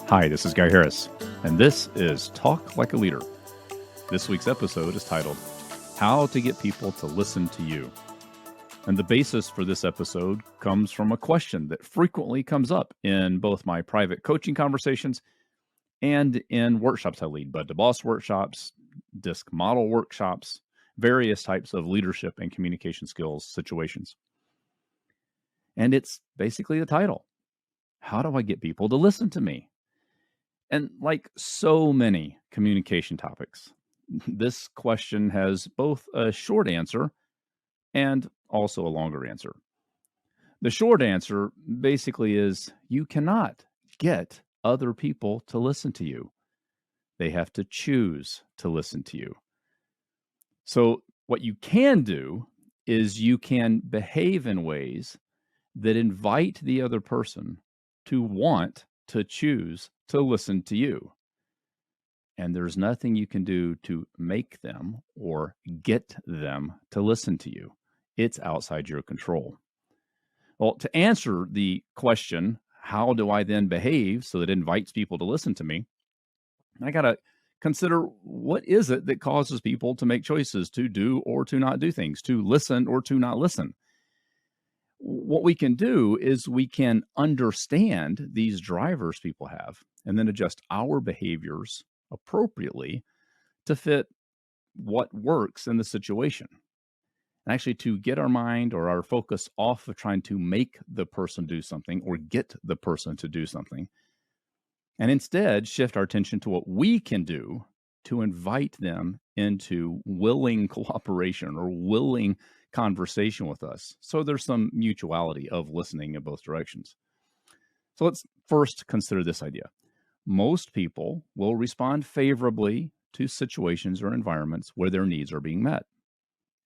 Hi, this is Guy Harris, and this is Talk Like a Leader. This week's episode is titled, How to Get People to Listen to You. And the basis for this episode comes from a question that frequently comes up in both my private coaching conversations and in workshops I lead, Bud to Boss workshops, DISC model workshops, various types of leadership and communication skills situations. And it's basically the title, How do I get people to listen to me? And like so many communication topics, this question has both a short answer and also a longer answer. The short answer basically is you cannot get other people to listen to you. They have to choose to listen to you. So what you can do is you can behave in ways that invite the other person to want to choose to listen to you. And there's nothing you can do to make them or get them to listen to you. It's outside your control. Well, to answer the question, how do I then behave so that it invites people to listen to me? I got to consider what is it that causes people to make choices to do or to not do things, to listen or to not listen. What we can do is we can understand these drivers people have and then adjust our behaviors appropriately to fit what works in the situation. And actually to get our mind or our focus off of trying to make the person do something or get the person to do something, and instead shift our attention to what we can do to invite them into willing cooperation or willing conversation with us. So there's some mutuality of listening in both directions. So let's first consider this idea. Most people will respond favorably to situations or environments where their needs are being met.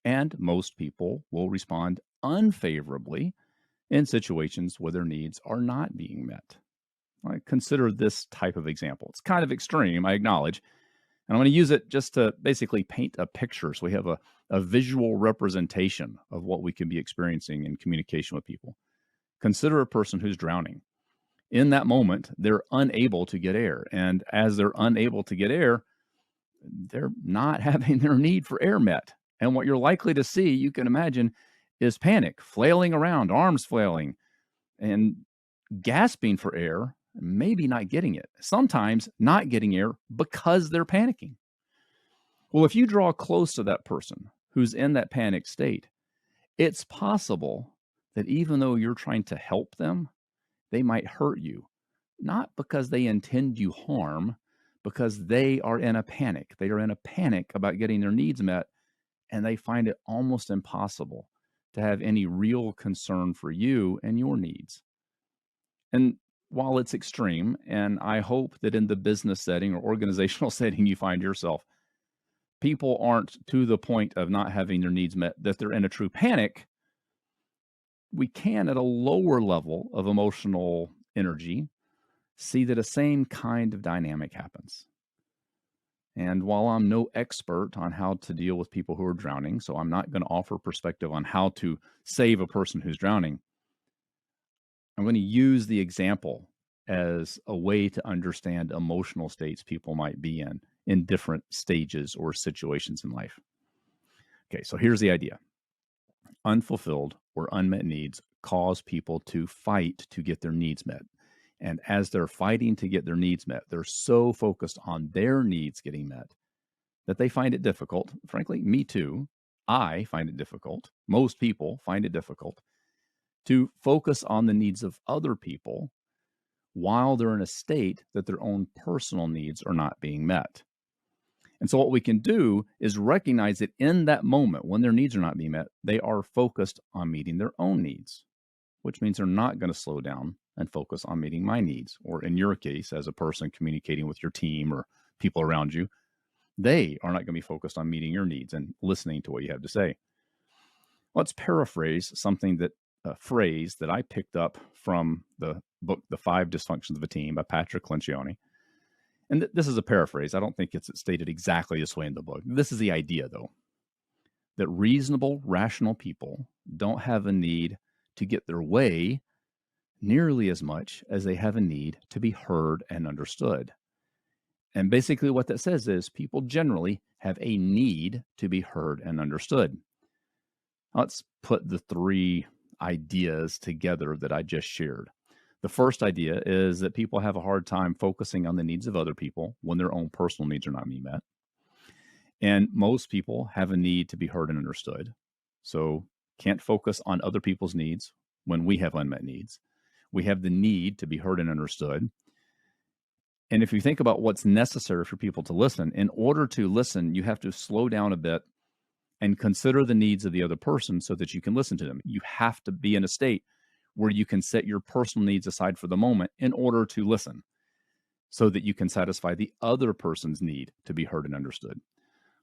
And most people will respond unfavorably in situations where their needs are not being met. Consider this type of example. It's kind of extreme, I acknowledge. And I'm going to use it just to basically paint a picture so we have a visual representation of what we can be experiencing in communication with people. Consider a person who's drowning. In that moment, they're unable to get air. And as they're unable to get air, they're not having their need for air met. And what you're likely to see, you can imagine, is panic, flailing around, arms flailing, and gasping for air, maybe not getting it. Sometimes not getting air because they're panicking. Well, if you draw close to that person who's in that panic state, it's possible that even though you're trying to help them, they might hurt you, not because they intend you harm, because they are in a panic. They are in a panic about getting their needs met, and they find it almost impossible to have any real concern for you and your needs. And while it's extreme, and I hope that in the business setting or organizational setting you find yourself, people aren't to the point of not having their needs met, that they're in a true panic, we can, at a lower level of emotional energy, see that a same kind of dynamic happens. And while I'm no expert on how to deal with people who are drowning, so I'm not going to offer perspective on how to save a person who's drowning, I'm going to use the example as a way to understand emotional states people might be in different stages or situations in life. Okay, so here's the idea. Unfulfilled or unmet needs cause people to fight to get their needs met. And as they're fighting to get their needs met, they're so focused on their needs getting met that they find it difficult. Frankly, me too. I find it difficult. Most people find it difficult to focus on the needs of other people while they're in a state that their own personal needs are not being met. And so what we can do is recognize that in that moment when their needs are not being met, they are focused on meeting their own needs, which means they're not going to slow down and focus on meeting my needs. Or in your case, as a person communicating with your team or people around you, they are not going to be focused on meeting your needs and listening to what you have to say. Let's paraphrase a phrase that I picked up from the book, The 5 Dysfunctions of a Team by Patrick Lencioni. And this is a paraphrase. I don't think it's stated exactly this way in the book. This is the idea, though, that reasonable, rational people don't have a need to get their way. nearly as much as they have a need to be heard and understood. And basically, what that says is people generally have a need to be heard and understood. Let's put the three ideas together that I just shared. The first idea is that people have a hard time focusing on the needs of other people when their own personal needs are not being met. And most people have a need to be heard and understood. So can't focus on other people's needs when we have unmet needs. We have the need to be heard and understood. And if you think about what's necessary for people to listen, in order to listen, you have to slow down a bit and consider the needs of the other person so that you can listen to them. You have to be in a state where you can set your personal needs aside for the moment in order to listen so that you can satisfy the other person's need to be heard and understood.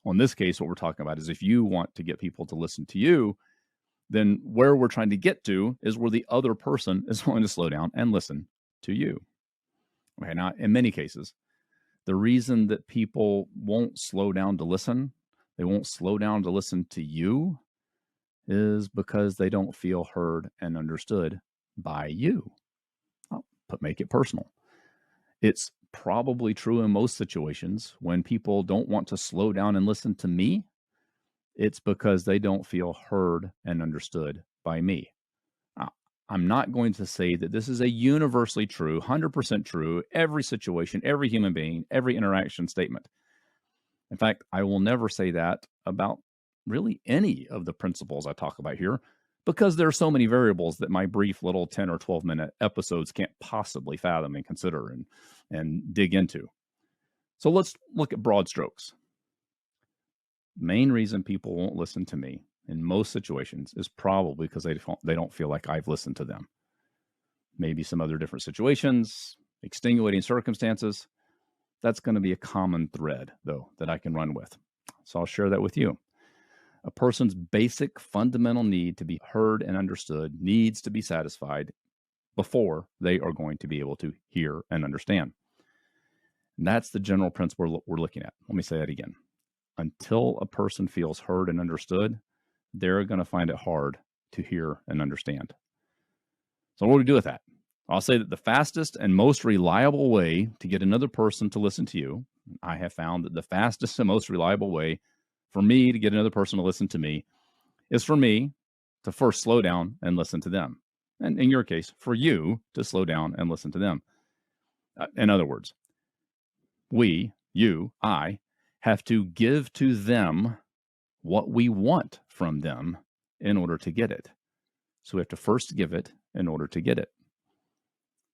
Well, in this case, what we're talking about is if you want to get people to listen to you, then where we're trying to get to is where the other person is willing to slow down and listen to you. Okay, now, in many cases, the reason that people won't slow down to listen, they won't slow down to listen to you, is because they don't feel heard and understood by you. But make it personal. It's probably true in most situations when people don't want to slow down and listen to me. It's because they don't feel heard and understood by me. I'm not going to say that this is a universally true, 100% true, every situation, every human being, every interaction statement. In fact, I will never say that about really any of the principles I talk about here because there are so many variables that my brief little 10 or 12-minute episodes can't possibly fathom and consider and dig into. So let's look at broad strokes. The main reason people won't listen to me in most situations is probably because they don't feel like I've listened to them. Maybe some other different situations, extenuating circumstances. That's going to be a common thread, though, that I can run with. So I'll share that with you. A person's basic fundamental need to be heard and understood needs to be satisfied before they are going to be able to hear and understand. And that's the general principle we're looking at. Let me say that again. Until a person feels heard and understood, they're going to find it hard to hear and understand. So what do we do with that? I'll say that the fastest and most reliable way to get another person to listen to you, I have found that the fastest and most reliable way for me to get another person to listen to me is for me to first slow down and listen to them. And in your case, for you to slow down and listen to them. In other words, I, have to give to them what we want from them in order to get it. So we have to first give it in order to get it.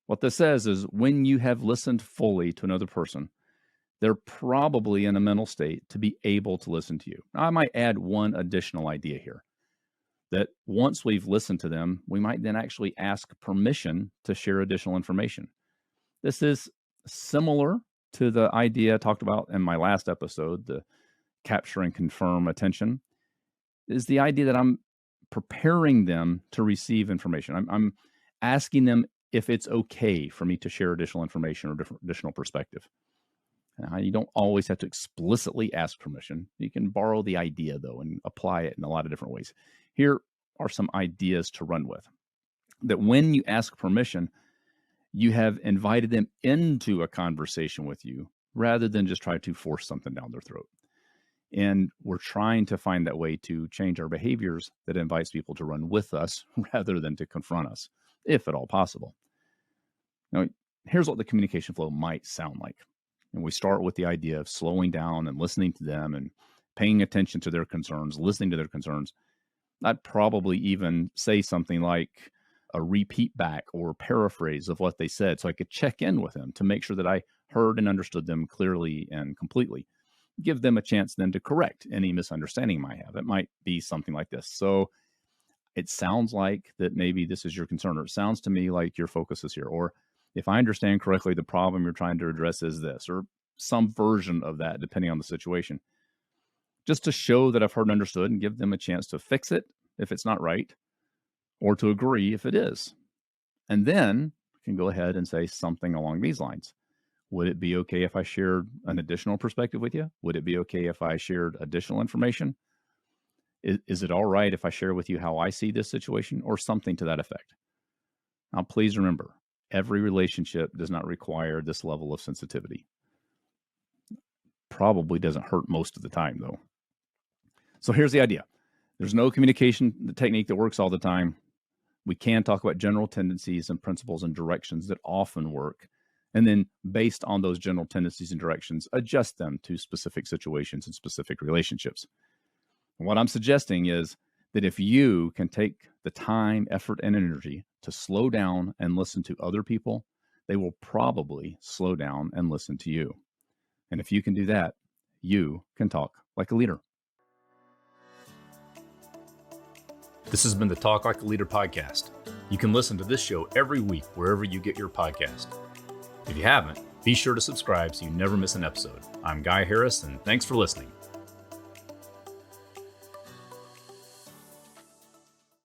What this says is when you have listened fully to another person, they're probably in a mental state to be able to listen to you. Now, I might add one additional idea here, that once we've listened to them, we might then actually ask permission to share additional information. This is similar to the idea I talked about in my last episode, the capture and confirm attention, is the idea that I'm preparing them to receive information. I'm asking them if it's okay for me to share additional information or additional perspective. You don't always have to explicitly ask permission. You can borrow the idea, though, and apply it in a lot of different ways. Here are some ideas to run with. That when you ask permission, you have invited them into a conversation with you rather than just try to force something down their throat. And we're trying to find that way to change our behaviors that invites people to run with us rather than to confront us, if at all possible. Now, here's what the communication flow might sound like. And we start with the idea of slowing down and listening to them and paying attention to their concerns, listening to their concerns. I'd probably even say something like a repeat back or paraphrase of what they said so I could check in with them to make sure that I heard and understood them clearly and completely. Give them a chance then to correct any misunderstanding I might have. It might be something like this. So it sounds like that maybe this is your concern, or it sounds to me like your focus is here. Or if I understand correctly, the problem you're trying to address is this, or some version of that, depending on the situation. Just to show that I've heard and understood and give them a chance to fix it if it's not right, or to agree if it is. And then I can go ahead and say something along these lines. Would it be okay if I shared an additional perspective with you? Would it be okay if I shared additional information? Is it all right if I share with you how I see this situation, or something to that effect? Now, please remember, every relationship does not require this level of sensitivity. Probably doesn't hurt most of the time, though. So here's the idea. There's no communication technique that works all the time. We can talk about general tendencies and principles and directions that often work. And then based on those general tendencies and directions, adjust them to specific situations and specific relationships. And what I'm suggesting is that if you can take the time, effort, and energy to slow down and listen to other people, they will probably slow down and listen to you. And if you can do that, you can talk like a leader. This has been the Talk Like a Leader podcast. You can listen to this show every week wherever you get your podcast. If you haven't, be sure to subscribe so you never miss an episode. I'm Guy Harris, and thanks for listening.